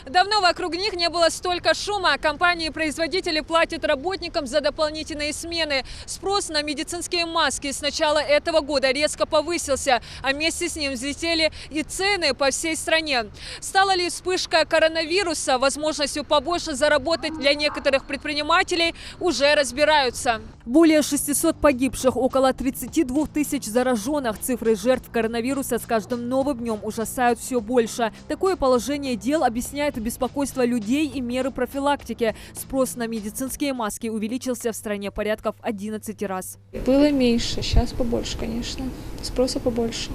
Давно вокруг них не было столько шума. Компании-производители платят работникам за дополнительные смены. Спрос на медицинские маски с начала этого года резко повысился, а вместе с ним взлетели и цены по всей стране. Стала ли вспышка коронавируса возможностью побольше заработать для некоторых предпринимателей, уже разбираются. Более 600 погибших, около 32 тысяч зараженных. Цифры жертв коронавируса с каждым новым днем ужасают все больше. Такое положение дел объясняет беспокойство людей и меры профилактики. Спрос на медицинские маски увеличился в стране порядка в 11 раз. Было меньше, сейчас побольше, конечно. Спроса побольше.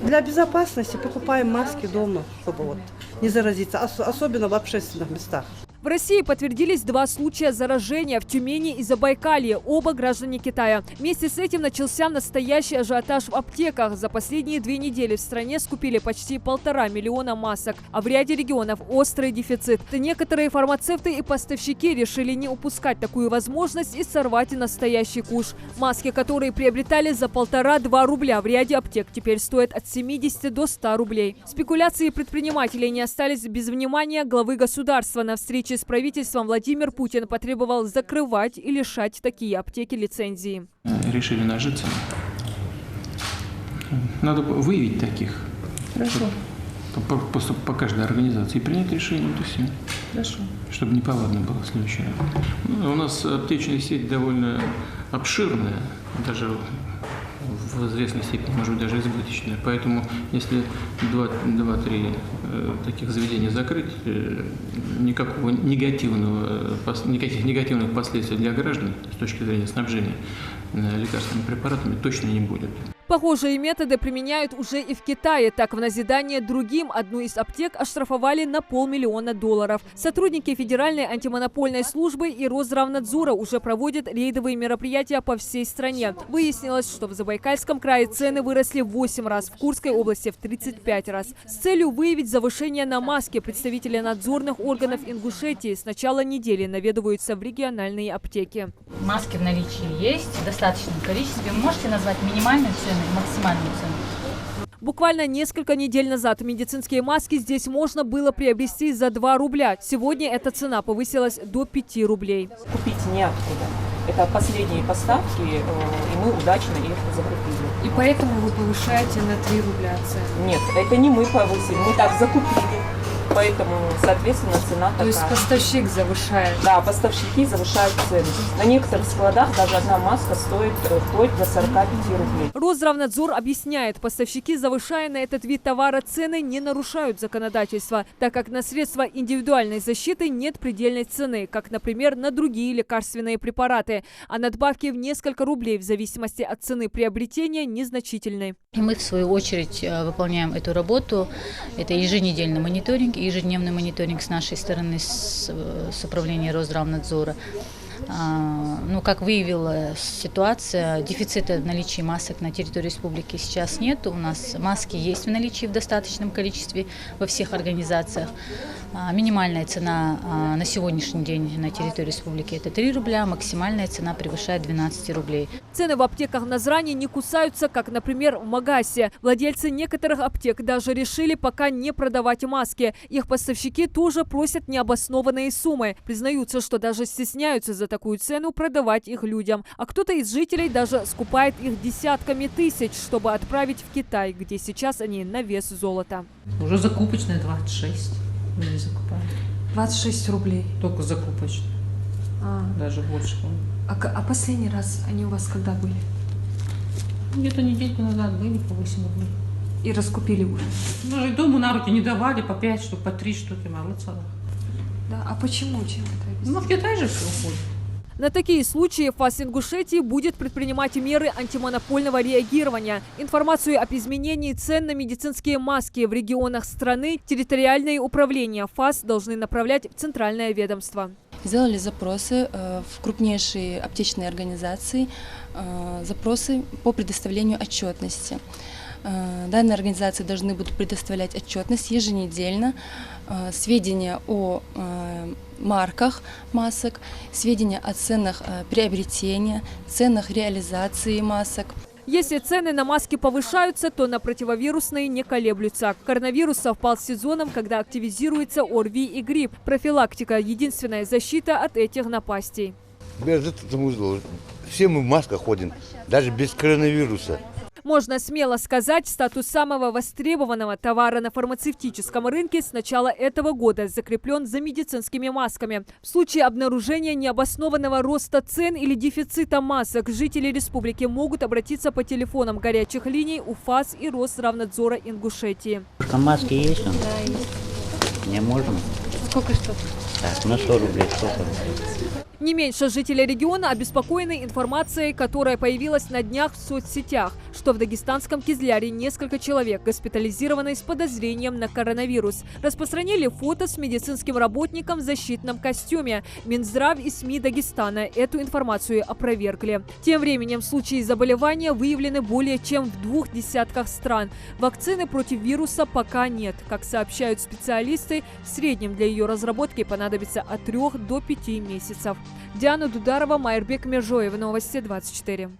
Для безопасности покупаем маски дома, чтобы не заразиться, особенно в общественных местах. В России подтвердились 2 случая заражения в Тюмени и Забайкалье, оба граждане Китая. Вместе с этим начался настоящий ажиотаж в аптеках. За последние 2 недели в стране скупили почти 1,5 миллиона масок, а в ряде регионов острый дефицит. Некоторые фармацевты и поставщики решили не упускать такую возможность и сорвать настоящий куш. Маски, которые приобретали за 1,5–2 рубля в ряде аптек, теперь стоят от 70 до 100 рублей. Спекуляции предпринимателей не остались без внимания главы государства. На встрече с правительством Владимир Путин потребовал закрывать и лишать такие аптеки лицензии. Решили нажиться. Надо выявить таких. Хорошо. По каждой организации и принять решение, то все. Хорошо. Чтобы неповадно было в следующий раз. У нас аптечная сеть довольно обширная, даже в известной степени, может быть, даже избыточная. Поэтому, если 2-3 таких заведения закрыть, никаких негативных последствий для граждан с точки зрения снабжения лекарственными препаратами точно не будет. Похожие методы применяют уже и в Китае. Так, в назидание другим одну из аптек оштрафовали на $500 000. Сотрудники Федеральной антимонопольной службы и Росздравнадзора уже проводят рейдовые мероприятия по всей стране. Выяснилось, что в Забайкальском крае цены выросли в 8 раз, в Курской области в 35 раз. С целью выявить завышение на маски представители надзорных органов Ингушетии с начала недели наведываются в региональные аптеки. Маски в наличии есть в достаточном количестве. Вы можете назвать минимальную цену и максимальную цену? Буквально несколько недель назад медицинские маски здесь можно было приобрести за 2 рубля. Сегодня эта цена повысилась до 5 рублей. Купить неоткуда. Это последние поставки, и мы удачно их закупили. И поэтому вы повышаете на 3 рубля цену? Нет, это не мы повысили, мы так закупили. Поэтому, соответственно, цена такая. То есть поставщик завышает? Да, поставщики завышают цены. На некоторых складах даже одна маска стоит вплоть до 45 рублей. Росздравнадзор объясняет, поставщики, завышая на этот вид товара цены, не нарушают законодательство, так как на средства индивидуальной защиты нет предельной цены, как, например, на другие лекарственные препараты. А надбавки в несколько рублей в зависимости от цены приобретения незначительны. И мы, в свою очередь, выполняем эту работу. Это еженедельный мониторинг, ежедневный мониторинг с нашей стороны, с управления Росздравнадзора. Как выявила ситуация, дефицита в наличии масок на территории республики сейчас нет. У нас маски есть в наличии в достаточном количестве во всех организациях. Минимальная цена на сегодняшний день на территории республики – это 3 рубля, максимальная цена превышает 12 рублей. Цены в аптеках Назрани не кусаются, как, например, в Магасе. Владельцы некоторых аптек даже решили пока не продавать маски. Их поставщики тоже просят необоснованные суммы. Признаются, что даже стесняются за такую цену продавать их людям. А кто-то из жителей даже скупает их десятками тысяч, чтобы отправить в Китай, где сейчас они на вес золота. Уже закупочная 26. Не закупают. 26 рублей? Только закупочная. Даже больше. А последний раз они у вас когда были? Где-то недельку назад были по 8 рублей. И раскупили уже? Даже дома на руки не давали, по 5 штук, по 3 штуки, молодца. Да, а почему? Чем это объяснить? В Китай же все уходит. На такие случаи ФАС Ингушетии будет предпринимать меры антимонопольного реагирования. Информацию об изменении цен на медицинские маски в регионах страны территориальные управления ФАС должны направлять в центральное ведомство. Сделали запросы в крупнейшие аптечные организации, запросы по предоставлению отчетности. Данные организации должны будут предоставлять отчетность еженедельно, сведения о марках масок, сведения о ценах приобретения, ценах реализации масок. Если цены на маски повышаются, то на противовирусные не колеблются. Коронавирус совпал с сезоном, когда активизируется ОРВИ и грипп. Профилактика – единственная защита от этих напастей. Все мы в масках ходим, даже без коронавируса. Можно смело сказать, статус самого востребованного товара на фармацевтическом рынке с начала этого года закреплен за медицинскими масками. В случае обнаружения необоснованного роста цен или дефицита масок, жители республики могут обратиться по телефонам горячих линий УФАС и Росздравнадзора Ингушетии. Маски есть? Да, есть. Не можно? Сколько штук? Так, на 100 рублей сколько? Не меньше жители региона обеспокоены информацией, которая появилась на днях в соцсетях, что в дагестанском Кизляре несколько человек госпитализированы с подозрением на коронавирус. Распространили фото с медицинским работником в защитном костюме. Минздрав и СМИ Дагестана эту информацию опровергли. Тем временем случаи заболевания выявлены более чем в 2 десятках стран. Вакцины против вируса пока нет. Как сообщают специалисты, в среднем для ее разработки понадобится от 3 до 5 месяцев. Диана Дударова, Майрбек Межоев. Новости 24.